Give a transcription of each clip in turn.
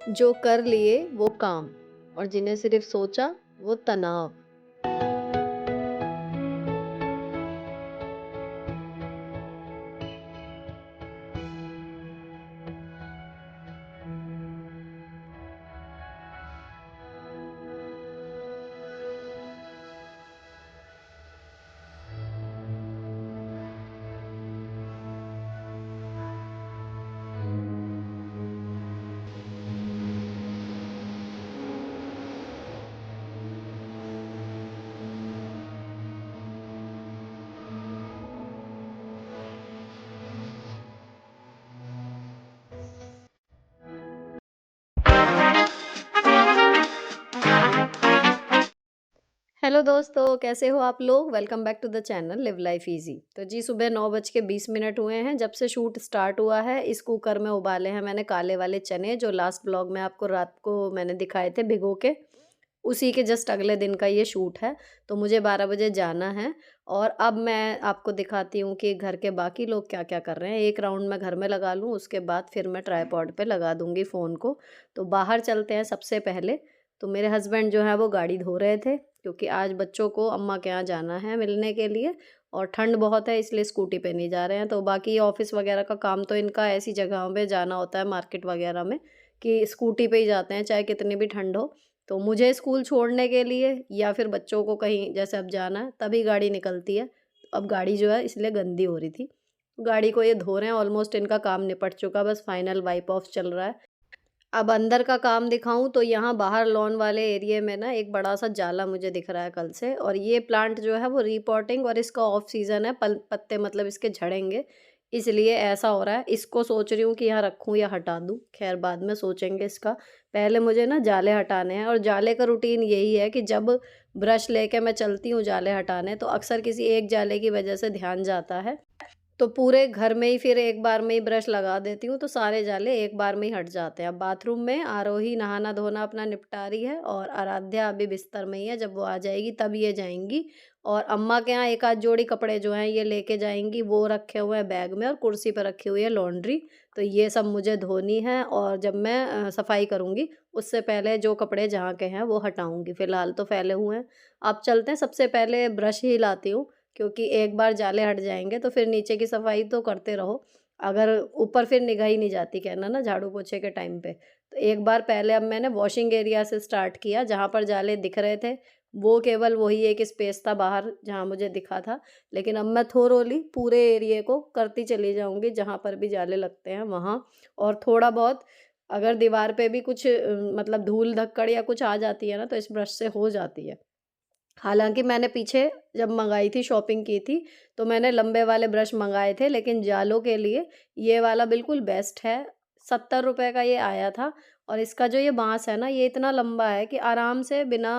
जो कर लिए वो काम और जिन्हें सिर्फ सोचा वो तनाव। हेलो दोस्तों, कैसे हो आप लोग। Welcome back to the channel live life easy. तो जी सुबह 9:20 हुए हैं जब से शूट स्टार्ट हुआ है। इस कुकर में उबाले हैं मैंने काले वाले चने, जो लास्ट ब्लॉग में आपको रात को मैंने दिखाए थे भिगो के। उसी के जस्ट अगले दिन का ये शूट है। तो मुझे 12 बजे जाना है। और अब मैं आपको दिखाती हूँ कि घर के बाकी लोग क्या क्या कर रहे हैं। एक राउंड मैं घर में लगा लूँ, उसके बाद फिर मैं ट्राईपॉड पे लगा दूँगी फ़ोन को। तो बाहर चलते हैं सबसे पहले। तो मेरे हस्बैंड जो है वो गाड़ी धो रहे थे, क्योंकि आज बच्चों को अम्मा के यहाँ जाना है मिलने के लिए। और ठंड बहुत है इसलिए स्कूटी पे नहीं जा रहे हैं। तो बाकी ऑफ़िस वगैरह का काम तो इनका ऐसी जगहों पे जाना होता है मार्केट वगैरह में, कि स्कूटी पे ही जाते हैं चाहे कितनी भी ठंड हो। तो मुझे स्कूल छोड़ने के लिए या फिर बच्चों को कहीं जैसे अब जाना है तभी गाड़ी निकलती है। अब गाड़ी जो है इसलिए गंदी हो रही थी। गाड़ी को ये धो रहे हैं, ऑलमोस्ट इनका काम निपट चुका, बस फाइनल वाइप ऑफ चल रहा है। अब अंदर का काम दिखाऊँ तो यहाँ बाहर लॉन वाले एरिया में ना एक बड़ा-सा जाला मुझे दिख रहा है कल से। और ये प्लांट जो है वो रिपॉटिंग और इसका ऑफ सीज़न है, पल पत्ते मतलब इसके झड़ेंगे, इसलिए ऐसा हो रहा है। इसको सोच रही हूँ कि यहाँ रखूँ या हटा दूँ, ख़ैर बाद में सोचेंगे इसका। पहले मुझे ना जाले हटाने हैं, और जाले का रूटीन यही है कि जब ब्रश लेके मैं चलती हूँ जाले हटाने, तो अक्सर किसी एक जाले की वजह से ध्यान जाता है। तो पूरे घर में ही फिर एक बार में ही ब्रश लगा देती हूँ, तो सारे जाले एक बार में ही हट जाते हैं। अब बाथरूम में आरोही नहाना-धोना अपना निपटा रही है, और आराध्या अभी बिस्तर में ही है, जब वो आ जाएगी तब ये जाएँगी। और अम्मा के यहाँ एक आध जोड़ी कपड़े जो हैं ये लेके जाएँगी, वो रखे हुए हैं बैग में, और कुर्सी पे रखी हुई है लॉन्ड्री। तो ये सब मुझे धोनी है, और जब मैं सफाई करूँगी उससे पहले जो कपड़े जहाँ के हैं वो हटाऊँगी। फ़िलहाल तो फैले हुए हैं। अब चलते हैं, सबसे पहले ब्रश ही लाती हूँ, क्योंकि एक बार जाले हट जाएँगे तो फिर नीचे की सफाई तो करते रहो। अगर ऊपर फिर निगाह ही नहीं जाती, कहना ना झाड़ू पोछे के टाइम पे। तो एक बार पहले अब मैंने वॉशिंग एरिया से स्टार्ट किया, जहाँ पर जाले दिख रहे थे, वो केवल वही एक स्पेस था बाहर जहाँ मुझे दिखा था। लेकिन अब मैं थोरोली पूरे एरिये को करती चली जाऊँगी, जहाँ पर भी जाले लगते हैं वहाँ। और थोड़ा बहुत अगर दीवार पे भी कुछ मतलब धूल-धक्कड़ या कुछ आ जाती है ना, तो इस ब्रश से हो जाती है। हालाँकि मैंने पीछे जब मँगाई थी, शॉपिंग की थी, तो मैंने लंबे वाले ब्रश मँगाए थे, लेकिन जालों के लिए ये वाला बिल्कुल बेस्ट है। ₹70 का ये आया था। और इसका जो ये बाँस है ना, ये इतना लंबा है कि आराम से बिना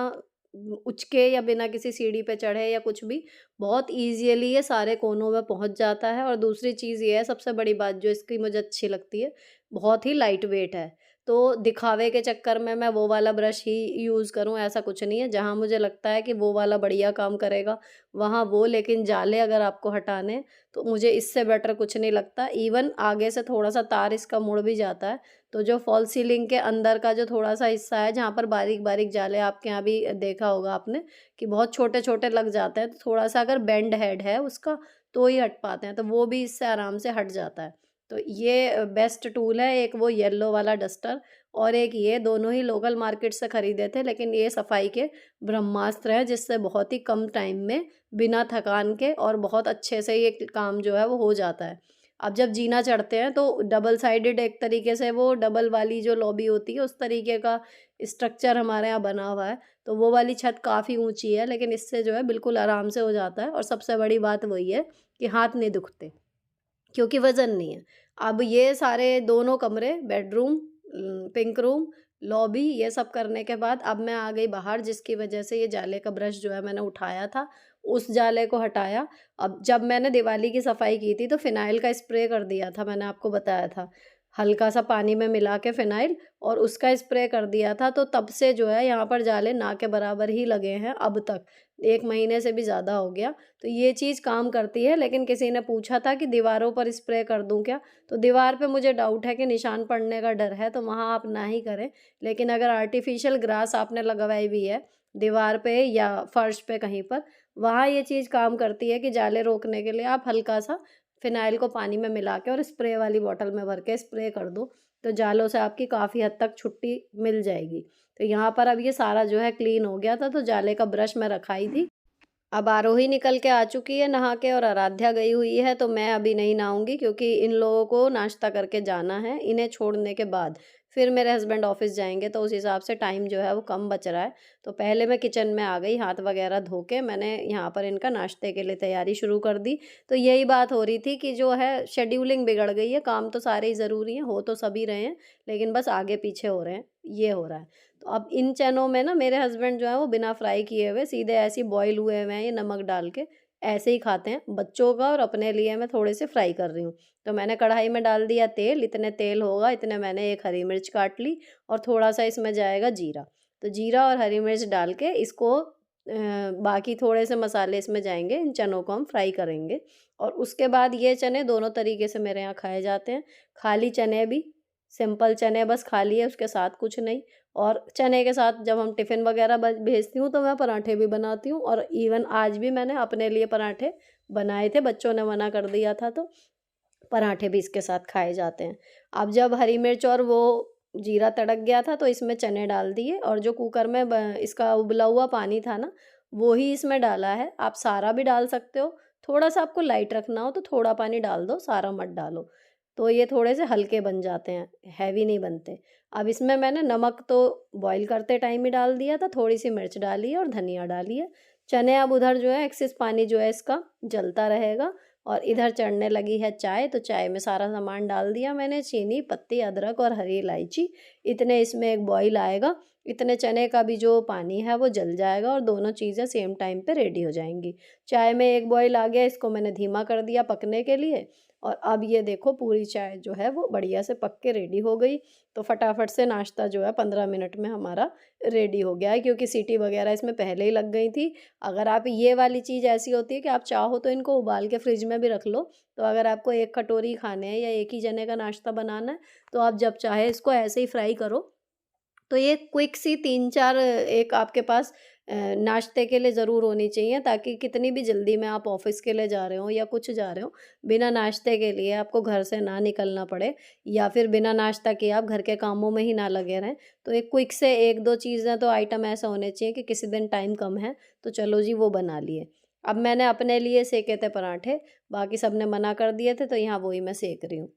उचके या बिना किसी सीढ़ी पे चढ़े या कुछ भी, बहुत ईज़िली ये सारे कोनों में पहुँच जाता है। और दूसरी चीज़ ये है, सबसे बड़ी बात जो इसकी मुझे अच्छी लगती है, बहुत ही लाइट वेट है। तो दिखावे के चक्कर में मैं वो वाला ब्रश ही यूज़ करूँ ऐसा कुछ नहीं है। जहाँ मुझे लगता है कि वो वाला बढ़िया काम करेगा, वहाँ वो। लेकिन जाले अगर आपको हटाने हैं, तो मुझे इससे बेटर कुछ नहीं लगता। इवन आगे से थोड़ा-सा तार इसका मुड़ भी जाता है, तो जो फ़ॉल सीलिंग के अंदर का जो थोड़ा-सा हिस्सा है, जहाँ पर बारीक-बारीक जाले, आपके यहाँ भी देखा होगा आपने कि बहुत छोटे-छोटे लग जाते हैं, तो थोड़ा-सा अगर बेंड हेड है उसका, तो ही हट पाते हैं, तो वो भी इससे आराम से हट जाता है। तो ये बेस्ट टूल है। एक वो येलो वाला डस्टर, और एक ये, दोनों ही लोकल मार्केट से खरीदे थे, लेकिन ये सफाई के ब्रह्मास्त्र हैं, जिससे बहुत ही कम टाइम में बिना थकान के और बहुत अच्छे से ये काम जो है वो हो जाता है। अब जब जीना चढ़ते हैं तो डबल साइडेड, एक तरीके से वो डबल वाली जो लॉबी होती है उस तरीके का स्ट्रक्चर हमारे यहाँ बना हुआ है। तो वो वाली छत काफ़ी ऊँची है, लेकिन इससे जो है बिल्कुल आराम से हो जाता है। और सबसे बड़ी बात वही है कि हाथ नहीं दुखते, क्योंकि वज़न नहीं है। अब ये सारे दोनों कमरे, बेडरूम, पिंक रूम, लॉबी, ये सब करने के बाद अब मैं आ गई बाहर, जिसकी वज़ह से ये जाले का ब्रश जो है मैंने उठाया था, उस जाले को हटाया। अब जब मैंने दिवाली की सफाई की थी तो फ़िनाइल का स्प्रे कर दिया था, मैंने आपको बताया था। हल्का-सा पानी में मिला के फ़िनाइल और उसका स्प्रे कर दिया था, तो तब से जो है यहाँ पर जाले ना के बराबर ही लगे हैं अब तक। 1 महीने से भी ज़्यादा हो गया। तो ये चीज़ काम करती है, लेकिन किसी ने पूछा था कि दीवारों पर स्प्रे कर दूँ क्या? तो दीवार पे मुझे डाउट है कि निशान पड़ने का डर है, तो वहाँ आप ना ही करें। लेकिन अगर आर्टिफ़िशियल ग्रास आपने लगवाई भी है दीवार पे या फर्श पे कहीं पर, वहाँ ये चीज़ काम करती है कि जाले रोकने के लिए आप हल्का-सा फ़िनाइल को पानी में मिला के और स्प्रे वाली बॉटल में भर के स्प्रे कर दो, तो जालों से आपकी काफ़ी हद तक छुट्टी मिल जाएगी। तो यहाँ पर अब ये सारा जो है क्लीन हो गया था, तो जाले का ब्रश मैं रखाई थी। अब आरोही निकल के आ चुकी है नहा के और आराध्या गई हुई है, तो मैं अभी नहीं नहाऊँगी क्योंकि इन लोगों को नाश्ता करके जाना है। इन्हें छोड़ने के बाद फिर मेरे हस्बैंड ऑफ़िस जाएँगे, तो उस हिसाब से टाइम जो है वो कम बच रहा है। तो पहले मैं किचन में आ गई, हाथ वगैरह धो के मैंने यहाँ पर इनका नाश्ते के लिए तैयारी शुरू कर दी। तो यही बात हो रही थी कि जो है शेड्यूलिंग बिगड़ गई है, काम तो सारे ही ज़रूरी हैं, हो तो सभी रहे हैं, लेकिन बस आगे-पीछे हो रहे हैं, ये हो रहा है। तो अब इन चनों में ना मेरे हस्बैंड जो है वो बिना फ्राई किए हुए सीधे ऐसे ही बॉयल हुए हुए हैं, ये नमक डाल के ऐसे ही खाते हैं। बच्चों का और अपने लिए मैं थोड़े से फ्राई कर रही हूँ। तो मैंने कढ़ाई में डाल दिया तेल, इतने तेल होगा इतने मैंने एक हरी मिर्च काट ली और थोड़ा-सा इसमें जाएगा जीरा। तो जीरा और हरी मिर्च डाल के इसको बाकी थोड़े से मसाले इसमें जाएँगे, इन चनों को हम फ्राई करेंगे। और उसके बाद ये चने दोनों तरीके से मेरे यहाँ खाए जाते हैं। खाली चने भी, सिंपल चने बस खा लिए उसके साथ कुछ नहीं। और चने के साथ जब हम टिफ़िन वग़ैरह भेजती हूँ तो मैं पराठे भी बनाती हूँ और इवन आज भी मैंने अपने लिए पराठे बनाए थे, बच्चों ने मना कर दिया था तो पराठे भी इसके साथ खाए जाते हैं। अब जब हरी मिर्च और वो जीरा तड़क गया था तो इसमें चने डाल दिए और जो कुकर में इसका उबला हुआ पानी था ना, वो ही इसमें डाला है। आप सारा भी डाल सकते हो, थोड़ा-सा आपको लाइट रखना हो तो थोड़ा पानी डाल दो, सारा मत डालो। तो ये थोड़े से हल्के बन जाते हैं, हैवी नहीं बनते। अब इसमें मैंने नमक तो बॉयल करते टाइम ही डाल दिया था, थोड़ी-सी मिर्च डाली है और धनिया डाली है। चने अब उधर जो है एक्सेस पानी जो है इसका जलता रहेगा और इधर चढ़ने लगी है चाय, तो चाय में सारा सामान डाल दिया मैंने, चीनी, पत्ती, अदरक और हरी इलायची। इतने इसमें एक बॉईल आएगा, इतने चने का भी जो पानी है वो जल जाएगा और दोनों चीज़ें सेम टाइम पे रेडी हो जाएँगी। चाय में एक बॉईल आ गया, इसको मैंने धीमा कर दिया पकने के लिए और अब ये देखो पूरी चाय जो है वो बढ़िया से पक के रेडी हो गई। तो फटाफट से नाश्ता जो है 15 मिनट में हमारा रेडी हो गया है क्योंकि सीटी वगैरह इसमें पहले ही लग गई थी। अगर आप ये वाली चीज़ ऐसी होती है कि आप चाहो तो इनको उबाल के फ्रिज में भी रख लो, तो अगर आपको 1 कटोरी खाने हैं या 1 ही जने का नाश्ता बनाना है, तो आप जब चाहे इसको ऐसे ही फ्राई करो। तो ये क्विक सी 3-4 एक आपके पास नाश्ते के लिए ज़रूर होनी चाहिए ताकि कितनी भी जल्दी में आप ऑफ़िस के लिए जा रहे हो या कुछ जा रहे हो, बिना नाश्ते के लिए आपको घर से ना निकलना पड़े या फिर बिना नाश्ता किए आप घर के कामों में ही ना लगे रहें। तो एक क्विक से 1-2 चीज़ें तो आइटम ऐसा होने चाहिए कि किसी दिन टाइम कम है, तो चलो जी वो बना लिए। अब मैंने अपने लिए सेके थे पराठे, बाकी सबने मना कर दिए थे, तो यहाँ वही मैं सेक रही हूँ।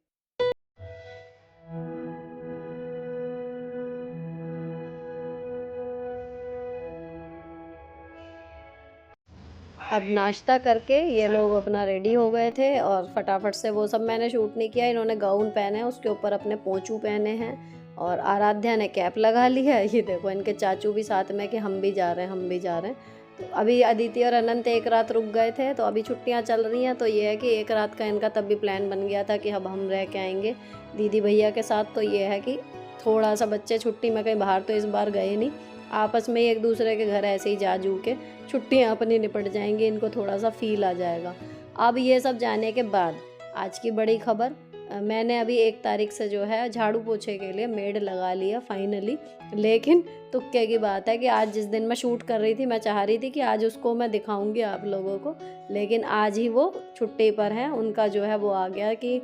अब नाश्ता करके ये लोग अपना रेडी हो गए थे और फटाफट से वो सब मैंने शूट नहीं किया। इन्होंने गाउन पहने हैं, उसके ऊपर अपने पोंचू पहने हैं और आराध्या ने कैप लगा ली है। ये देखो इनके चाचू भी साथ में कि हम भी जा रहे हैं, हम भी जा रहे हैं। तो अभी अदिति और अनंत एक रात रुक गए थे, तो अभी छुट्टियाँ चल रही हैं, तो ये है कि एक रात का इनका तब भी प्लान बन गया था कि अब हम रह के आएँगे दीदी भैया के साथ। तो ये है कि थोड़ा-सा बच्चे छुट्टी में कहीं बाहर तो इस बार गए नहीं। आपस में ही एक दूसरे के घर ऐसे ही जा जू के छुट्टियाँ अपनी निपट जाएँगी, इनको थोड़ा-सा फ़ील आ जाएगा। अब ये सब जाने के बाद आज की बड़ी खबर, मैंने अभी 1 तारीख से जो है झाड़ू-पोछे के लिए मेड लगा लिया फाइनली। लेकिन तुक्के की बात है कि आज जिस दिन मैं शूट कर रही थी, मैं चाह रही थी कि आज उसको मैं दिखाऊँगी आप लोगों को, लेकिन आज ही वो छुट्टी पर हैं। उनका जो है वो आ गया कि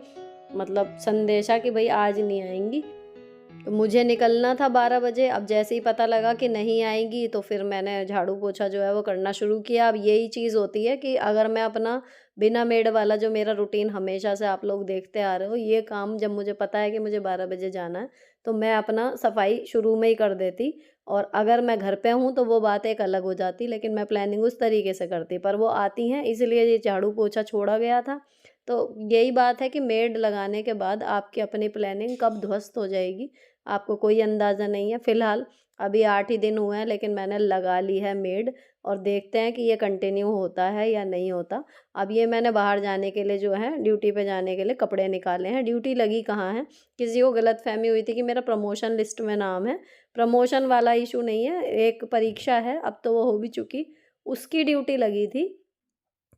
मतलब संदेशा कि भई आज नहीं आएँगी। तो मुझे निकलना था 12 बजे, अब जैसे ही पता लगा कि नहीं आएँगी तो फिर मैंने झाड़ू-पोछा जो है वो करना शुरू किया। अब यही चीज़ होती है कि अगर मैं अपना बिना मेड वाला जो मेरा रूटीन हमेशा से आप लोग देखते आ रहे हो, ये काम जब मुझे पता है कि मुझे 12 बजे जाना है, तो मैं अपना सफाई शुरू में ही कर देती और अगर मैं घर पे हूँ तो वो बात एक अलग हो जाती, लेकिन मैं प्लानिंग उस तरीके से करती। पर वो आती हैं इसलिए ये झाड़ू-पोछा छोड़ा गया था। तो यही बात है कि मेड लगाने के बाद आपकी अपनी प्लानिंग कब ध्वस्त हो जाएगी, आपको कोई अंदाज़ा नहीं है। फ़िलहाल अभी 8 ही दिन हुए हैं, लेकिन मैंने लगा ली है मेड, और देखते हैं कि ये कंटिन्यू होता है या नहीं होता। अब ये मैंने बाहर जाने के लिए जो है, ड्यूटी पे जाने के लिए कपड़े निकाले हैं। ड्यूटी लगी कहाँ है, किसी को गलतफ़हमी हुई थी कि मेरा प्रमोशन लिस्ट में नाम है। प्रमोशन वाला इशू नहीं है, एक परीक्षा है, अब तो वो हो भी चुकी, उसकी ड्यूटी लगी थी।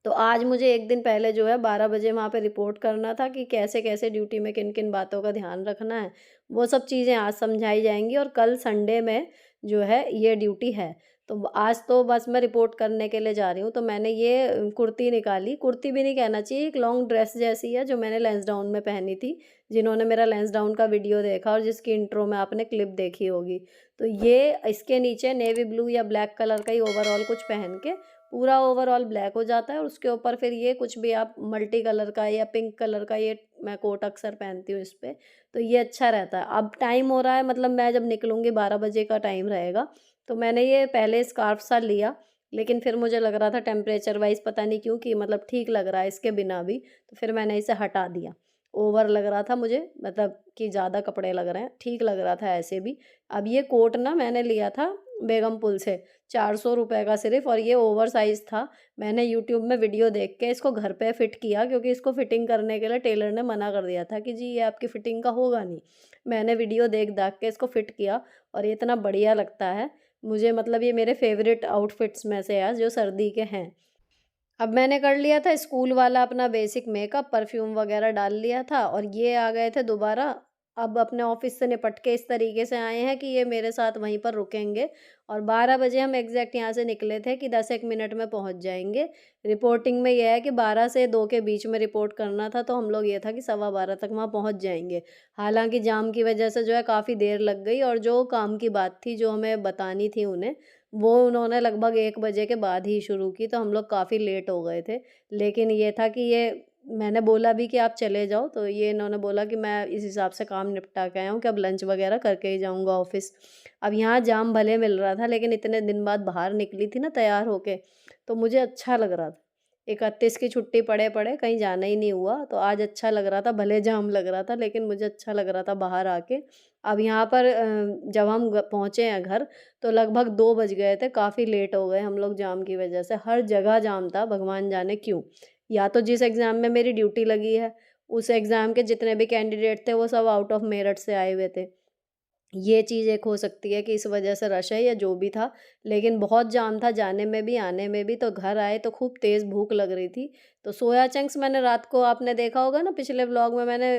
तो आज मुझे 1 दिन पहले जो है 12 बजे वहाँ पे रिपोर्ट करना था कि कैसे-कैसे ड्यूटी में किन-किन बातों का ध्यान रखना है। वो सब चीज़ें आज समझाई जाएँगी, और कल संडे में जो है ये ड्यूटी है। तो आज तो बस मैं रिपोर्ट करने के लिए जा रही हूँ। तो मैंने ये कुर्ती निकाली, कुर्ती भी नहीं कहना चाहिए, एक लॉन्ग ड्रेस जैसी है जो मैंने लेंसडाउन में पहनी थी। जिन्होंने मेरा लेंसडाउन का वीडियो देखा और जिसकी इंट्रो में आपने क्लिप देखी होगी। तो ये इसके नीचे नेवी ब्लू या ब्लैक कलर का ही ओवरऑल कुछ पहन के, पूरा ओवरऑल ब्लैक हो जाता है, और उसके ऊपर फिर ये कुछ भी आप मल्टी कलर का या पिंक कलर का, ये मैं कोट अक्सर पहनती हूँ इस पे, तो ये अच्छा रहता है। अब टाइम हो रहा है, मतलब मैं जब निकलूँगी 12 बजे का टाइम रहेगा, तो मैंने ये पहले स्कार्फ सा लिया, लेकिन फिर मुझे लग रहा था टेम्परेचर वाइज़ पता नहीं क्यों कि मतलब ठीक लग रहा है इसके बिना भी, तो फिर मैंने इसे हटा दिया। ओवर लग रहा था मुझे, मतलब कि ज़्यादा कपड़े लग रहे हैं, ठीक लग रहा था ऐसे भी। अब ये कोट ना मैंने लिया था बेगमपुल से, 400 रुपए का सिर्फ़, और ये ओवर साइज़ था। मैंने यूट्यूब में वीडियो देख के इसको घर पे फ़िट किया, क्योंकि इसको फ़िटिंग करने के लिए टेलर ने मना कर दिया था कि जी ये आपकी फ़िटिंग का होगा नहीं। मैंने वीडियो देख-दाख के इसको फ़िट किया, और ये इतना बढ़िया लगता है मुझे, मतलब ये मेरे फ़ेवरेट आउटफिट्स में से है जो सर्दी के हैं। अब मैंने कर लिया था स्कूल वाला अपना बेसिक मेकअप, परफ्यूम वगैरह डाल लिया था, और ये आ गए थे दोबारा। अब अपने ऑफ़िस से निपट के इस तरीके से आए हैं कि ये मेरे साथ वहीं पर रुकेंगे, और 12 बजे हम एग्ज़ैक्ट यहाँ से निकले थे कि 10-1 मिनट में पहुँच जाएँगे। रिपोर्टिंग में ये है कि 12 से 2 के बीच में रिपोर्ट करना था, तो हम लोग ये था कि सवा 12 तक वहाँ पहुँच जाएँगे। हालाँकि जाम की वजह से जो है काफ़ी देर लग गई, और जो काम की बात थी जो हमें बतानी थी उन्हें, वो उन्होंने लगभग 1 बजे के बाद ही शुरू की, तो हम लोग काफ़ी लेट हो गए थे। लेकिन ये था कि ये, मैंने बोला भी कि आप चले जाओ, तो ये इन्होंने बोला कि मैं इस हिसाब से काम निपटा के आया हूँ कि अब लंच वगैरह करके ही जाऊँगा ऑफ़िस। अब यहाँ जाम भले मिल रहा था, लेकिन इतने दिन बाद बाहर निकली थी ना तैयार होके, तो मुझे अच्छा लग रहा था। 31 की छुट्टी पड़े-पड़े कहीं जाना ही नहीं हुआ, तो आज अच्छा लग रहा था, भले जाम लग रहा था, लेकिन मुझे अच्छा लग रहा था बाहर आके। अब यहाँ पर जब हम पहुँचे हैं घर, तो लगभग 2 बज गए थे, काफ़ी लेट हो गए हम लोग जाम की वजह से। हर जगह जाम था, भगवान जाने क्यों? या तो जिस एग्ज़ाम में मेरी ड्यूटी लगी है, उस एग्ज़ाम के जितने भी कैंडिडेट थे, वो सब आउट ऑफ मेरठ से आए हुए थे। ये चीज़ एक हो सकती है कि इस वजह से रश है या जो भी था, लेकिन बहुत जाम था जाने में भी, आने में भी। तो घर आए तो खूब तेज़ भूख लग रही थी, तो सोया चंक्स मैंने रात को, आपने देखा होगा ना पिछले व्लॉग में, मैंने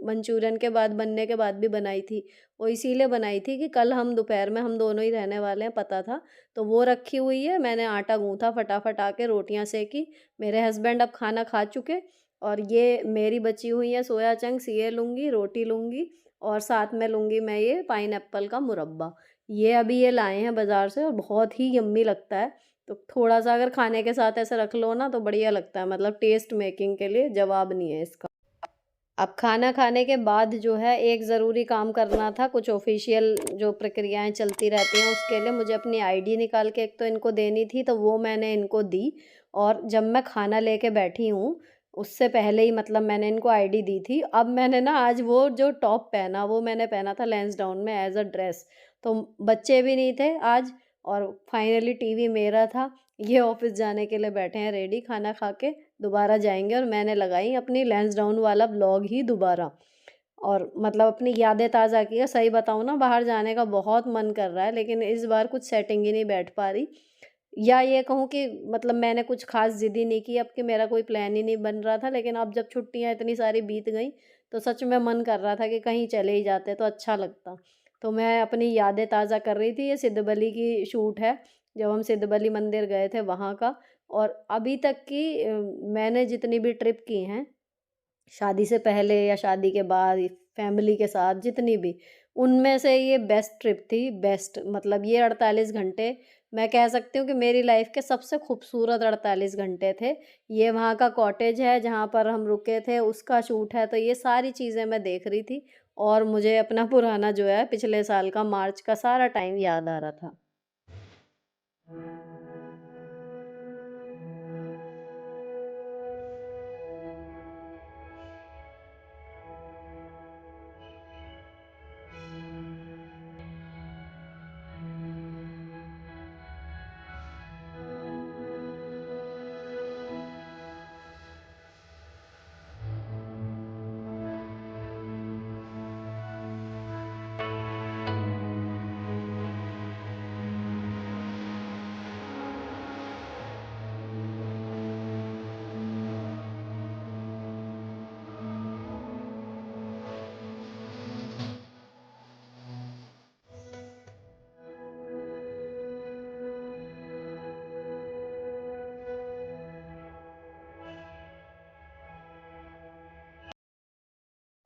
मंचूरियन के बाद, बनने के बाद भी बनाई थी। वो इसीलिए बनाई थी कि कल हम दोपहर में हम दोनों ही रहने वाले हैं, पता था। तो वो रखी हुई है, मैंने आटा गूँथा फटाफट, आके रोटियाँ सेंकी। मेरे हस्बैंड अब खाना खा चुके, और ये मेरी बची हुई है सोया चंक्स, ये लूँगी, रोटी लूँगी, और साथ में लूँगी मैं ये पाइनएप्पल का मुरब्बा। ये अभी ये लाए हैं बाज़ार से, और बहुत ही यम्मी लगता है। तो थोड़ा-सा अगर खाने के साथ ऐसे रख लो ना, तो बढ़िया लगता है, मतलब टेस्ट मेकिंग के लिए जवाब नहीं है इसका। अब खाना खाने के बाद जो है एक ज़रूरी काम करना था, कुछ ऑफ़िशियल जो प्रक्रियाएँ चलती रहती हैं, उसके लिए मुझे अपनी आईडी निकाल के एक तो इनको देनी थी, तो वो मैंने इनको दी। और जब मैं खाना लेके बैठी हूँ, उससे पहले ही मतलब मैंने इनको आईडी दी थी। अब मैंने ना आज वो जो टॉप पहना, वो मैंने पहना था लैंसडाउन में एज़ अ ड्रेस। तो बच्चे भी नहीं थे आज, और फाइनली टीवी मेरा था। ये ऑफ़िस जाने के लिए बैठे हैं रेडी, खाना खा के दोबारा जाएँगे, और मैंने लगाई अपनी लैंसडाउन वाला व्लॉग ही दोबारा। और मतलब अपनी यादें ताज़ा की है। सही बताऊँ ना, बाहर जाने का बहुत मन कर रहा है, लेकिन इस बार कुछ सेटिंग ही नहीं बैठ पा रही। या ये कहूँ कि मतलब मैंने कुछ ख़ास ज़िद ही नहीं की अब, कि मेरा कोई प्लान ही नहीं बन रहा था। लेकिन अब जब छुट्टियाँ इतनी सारी बीत गईं, तो सच में मन कर रहा था कि कहीं चले ही जाते तो अच्छा लगता। तो मैं अपनी यादें ताज़ा कर रही थी। ये सिद्धबली की शूट है, जब हम सिद्धबली मंदिर गए थे वहाँ का। और अभी तक की मैंने जितनी भी ट्रिप की हैं, शादी से पहले या शादी के बाद, फैमिली के साथ जितनी भी, उनमें से ये बेस्ट ट्रिप थी, बेस्ट। मतलब ये 48 घंटे मैं कह सकती हूँ कि मेरी लाइफ़ के सबसे खूबसूरत 48 घंटे थे। ये वहाँ का कॉटेज है जहाँ पर हम रुके थे, उसका शूट है, तो ये सारी चीज़ें मैं देख रही थी, और मुझे अपना पुराना जो है पिछले साल का मार्च का सारा टाइम याद आ रहा था।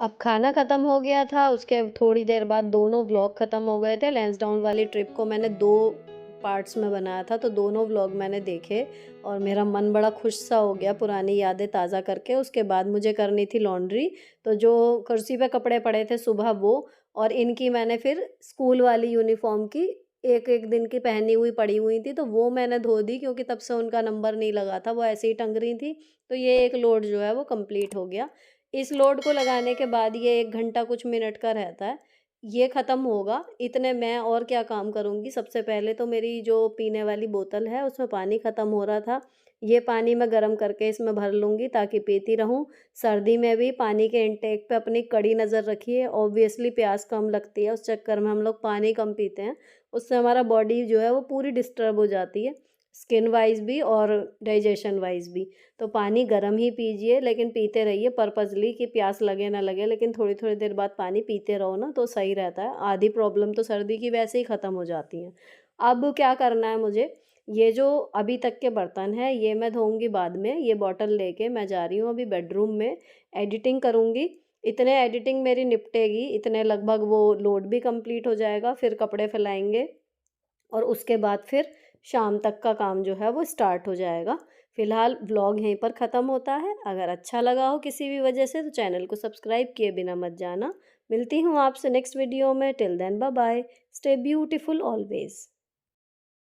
अब खाना ख़त्म हो गया था, उसके थोड़ी देर बाद दोनों व्लॉग ख़त्म हो गए थे। लैंसडाउन वाली ट्रिप को मैंने 2 पार्ट्स में बनाया था, तो दोनों व्लॉग मैंने देखे और मेरा मन बड़ा खुश-सा हो गया पुरानी यादें ताज़ा करके। उसके बाद मुझे करनी थी लॉन्ड्री, तो जो कुर्सी पे कपड़े पड़े थे सुबह वो, और इनकी मैंने फिर स्कूल वाली यूनिफ़ॉर्म की 1-1 दिन की पहनी हुई पड़ी हुई थी, तो वो मैंने धो दी क्योंकि तब से उनका नंबर नहीं लगा था, वो ऐसे ही टंग रही थी। तो ये एक लोड जो है वो कंप्लीट हो गया। इस लोड को लगाने के बाद ये 1 घंटा कुछ मिनट का रहता है, ये ख़त्म होगा, इतने मैं और क्या काम करूँगी। सबसे पहले तो मेरी जो पीने वाली बोतल है उसमें पानी ख़त्म हो रहा था, ये पानी मैं गरम करके इसमें भर लूँगी ताकि पीती रहूँ। सर्दी में भी पानी के इंटेक पे अपनी कड़ी नज़र रखिए, ऑब्वियसली प्यास कम लगती है, उस चक्कर में हम लोग पानी कम पीते हैं, उससे हमारा बॉडी जो है वो पूरी डिस्टर्ब हो जाती है, स्किन वाइज़ भी और डाइजेशन वाइज़ भी। तो पानी गर्म ही पीजिए, लेकिन पीते रहिए पर्पज़ली कि प्यास लगे ना लगे, लेकिन थोड़ी-थोड़ी देर बाद पानी पीते रहो ना तो सही रहता है। आधी प्रॉब्लम तो सर्दी की वैसे ही ख़त्म हो जाती हैं। अब क्या करना है मुझे, ये जो अभी तक के बर्तन हैं ये मैं धोऊँगी बाद में, ये बॉटल लेके मैं जा रही हूँ अभी बेडरूम में, एडिटिंग करूँगी। इतने एडिटिंग मेरी निपटेगी, इतने लगभग वो लोड भी कंप्लीट हो जाएगा, फिर कपड़े फैलाएँगे और उसके बाद फिर शाम तक का काम जो है वो स्टार्ट हो जाएगा। फ़िलहाल व्लॉग यहीं पर ख़त्म होता है। अगर अच्छा लगा हो किसी भी वजह से तो चैनल को सब्सक्राइब किए बिना मत जाना। मिलती हूँ आपसे नेक्स्ट वीडियो में। Till then bye bye. Stay beautiful always.